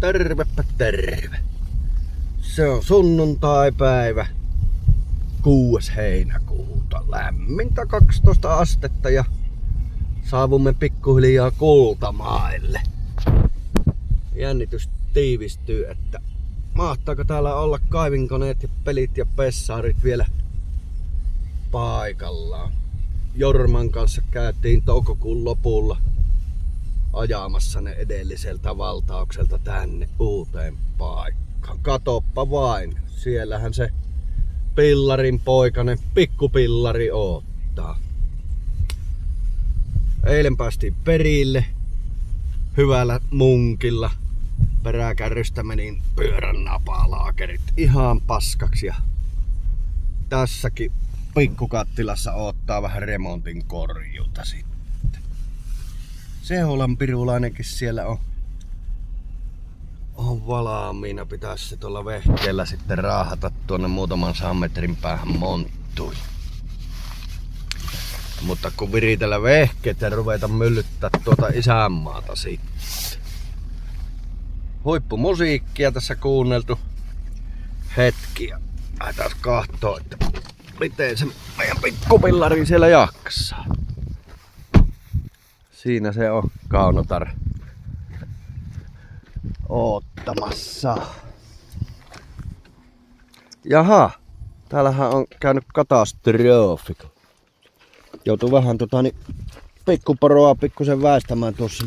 Tervepä terve. Se on sunnuntaipäivä 6. heinäkuuta. Lämmintä 12 astetta ja saavumme pikkuhiljaa Kultamaille. Jännitys tiivistyy, että mahtaako täällä olla kaivinkoneet ja pelit ja pessarit vielä paikallaan. Jorman kanssa käytiin toukokuun lopulla ajamassa ne edelliseltä valtaukselta tänne uuteen paikkaan. Katoppa vain, siellähän se pillarin poikanen pikkupillari odottaa. Eilen päästiin perille hyvällä munkilla. Peräkärrystä menin pyörän napalaakerit ihan paskaksi ja tässäkin pikkukattilassa odottaa vähän remontin korjuuta sitten. Seholan pirulainenkin siellä on valmiina. Pitäisi se tuolla vehkeellä sitten raahata tuonne muutaman 100 metrin päähän monttuun. Mutta kun viritellä vehkeet ja ruveta myllyttää tuota isänmaata sitten. Huippumusiikkia tässä kuunneltu hetki ja lähdetään kahtoo, että miten se meidän pikkupillari siellä jaksaa. Siinä se on Kaunotar oottamassa. Jaha, täällähän on käynyt katastrofi. Joutuu vähän pikkuporoa pikkusen väistämään tuossa.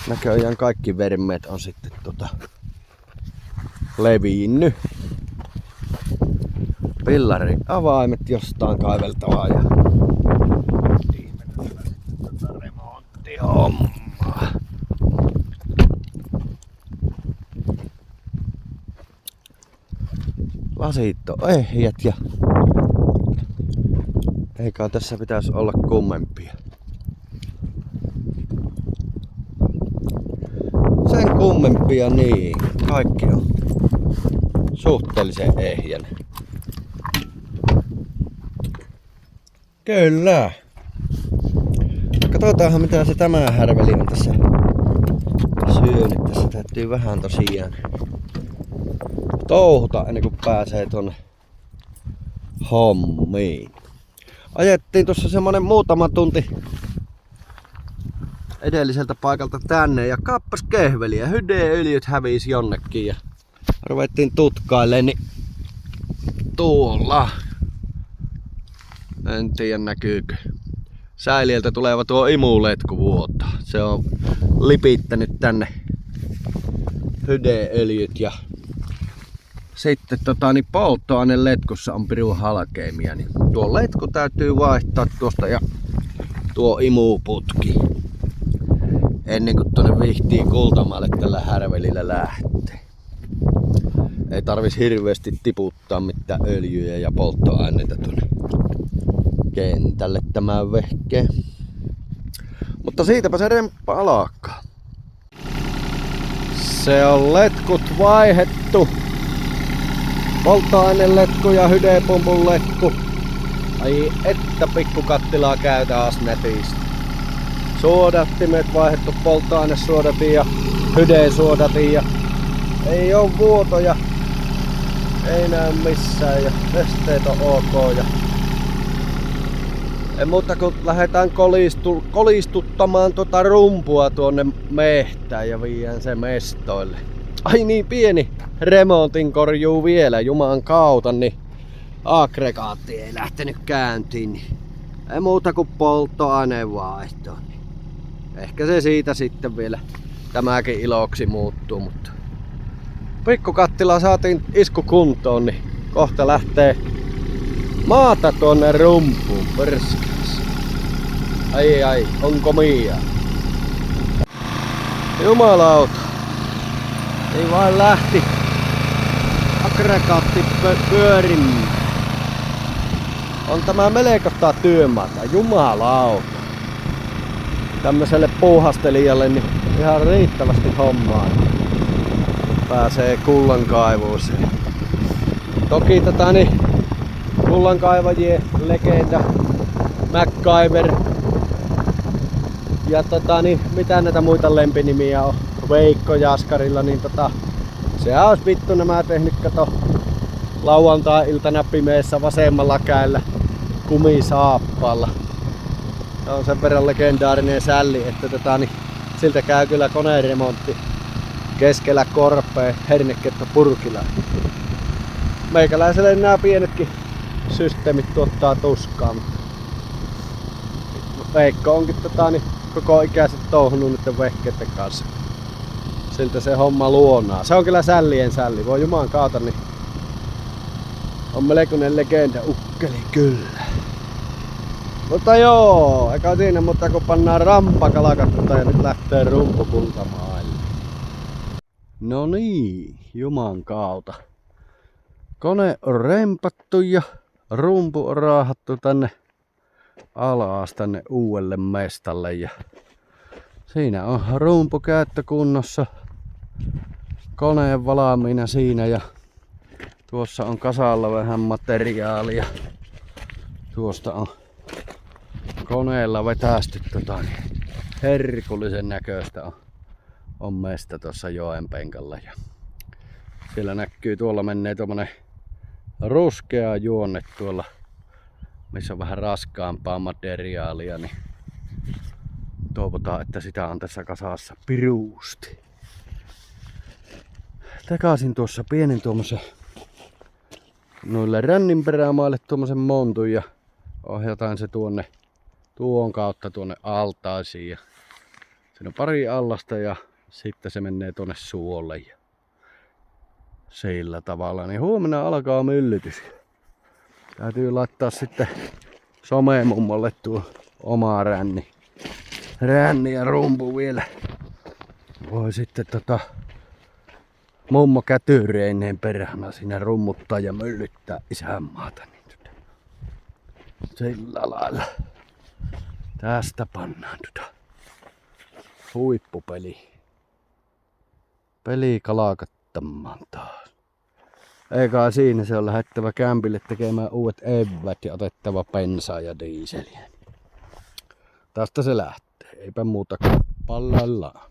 Näköjään kaikki vermeet on sitten levinnyt. Pillarin avaimet jostain kaiveltavaa ja remonttihommaa. Lasit on ehjät ja eikä tässä pitäisi olla kummempia. Sen kummempia niin, kaikki on suhteellisen ehjän. Kyllä. Katsotaanhan mitä se tämä härveli on tässä syönyt. Tässä täytyy vähän tosiaan touhuta ennen kuin pääsee tuonne hommiin. Ajettiin tuossa semmonen muutama tunti edelliseltä paikalta tänne ja kappas kehveliä. Hydeöljyt hävisi jonnekin ja ruvettiin tutkailemaan, niin tuolla. En tiedä näkyykö. Säiliöltä tuleva tuo imuletku vuotaa. Se on lipittänyt tänne hydeöljyt ja sitten polttoaineletkussa on pirun halkeamia. Niin tuo letku täytyy vaihtaa tuosta ja tuo imuputki ennen kuin tuonne Vihtiin Kultamaalle tällä härvelillä lähtee. Ei tarvis hirveästi tiputtaa mitään öljyjä ja polttoaineita tuonne kentälle tämän vehkeen. Mutta siitäpä se remppa alkaa. Se on letkut vaihettu. Polttoaineletku ja hydepumpun letku. Ai että pikkukattilaa käy taas netisti. Suodattimet vaihdettu, polttoainesuodatin ja hydesuodatin ja ei oo vuotoja. Ei näy missään ja esteet on ok ja ei muuta kun lähdetään kolistuttamaan rumpua tuonne mehtään ja viedään se mestoille. Ai niin pieni remontin korjuu vielä juman kautta, niin aggregaatti ei lähtenyt käyntiin. Niin ei muuta kuin polttoaineen vaihto. Niin ehkä se siitä sitten vielä tämäkin iloksi muuttuu, mutta pikkukattila saatiin isku kuntoon, niin kohta lähtee maata tuonne rumpuun pörskäs. Ai, onko mia? Jumalauta. Ei vain lähti aggregaatti pyörimään. On tämä melkoista työmaata, jumalauta. Tämmöiselle puuhastelijalle niin ihan riittävästi hommaa. Pääsee kullankaivuuseen. Toki kullankaivajien legenda MacGyver ja mitä näitä muita lempinimiä on. Veikko Jaskarilla, niin se olisi vittu nämä tehnyt kato lauantai-iltana pimeässä vasemmalla kädellä kumisaappaalla. Se on sen verran legendaarinen sälli, että niin siltä käy kyllä koneremontti keskellä korpea hernekettä purkilla. Meikäläiselle nämä pienetkin systeemit tuottaa tuskaa. Veikko onkin niin koko ikäiset touhunut niiden vehkeiden kanssa. Siltä se homma luonaa. Se on kyllä sällien sälli. Voi juman kautta, niin on melkoinen legenda ukkeli kyllä. Mutta joo, eikä siinä, mutta kun pannaan rampakalakat ja nyt lähtee rumpu kultamaille. No niin, juman kautta. Kone on rempattu ja rumpu on raahattu tänne alas tänne uudelle mestalle. Ja siinä on rumpu käyttökunnossa. Koneen valmiina siinä ja tuossa on kasalla vähän materiaalia. Tuosta on koneella vetästy herkullisen näköistä on mesta tuossa joen penkalla. Ja siellä näkyy, tuolla menee tuommoinen ruskea juonne tuolla, missä on vähän raskaampaa materiaalia, niin toivotaan, että sitä on tässä kasassa piruusti. Takaisin tuossa pienen tuommoisen noille ränninperämaille tuommoisen montun ja ohjataan se tuon kautta tuonne altaisiin. Ja siinä on pari allasta ja sitten se menee tuonne suolle. Ja sillä tavalla. Niin huomenna alkaa myllytys. Täytyy laittaa sitten somemummolle tuo oma ränni ja rumpu vielä. Voi sitten mummo kätyreineen perhana siinä rummuttaa ja myllyttää isänmaata. Niin sillä lailla. Tästä pannaan huippupeli. Peli kalakattamaan taas. Eikä siinä, se on lähettävä kämpille tekemään uudet evät ja otettava bensaa ja diiseliä. Tästä se lähtee. Eipä muuta kuin pallaillaan.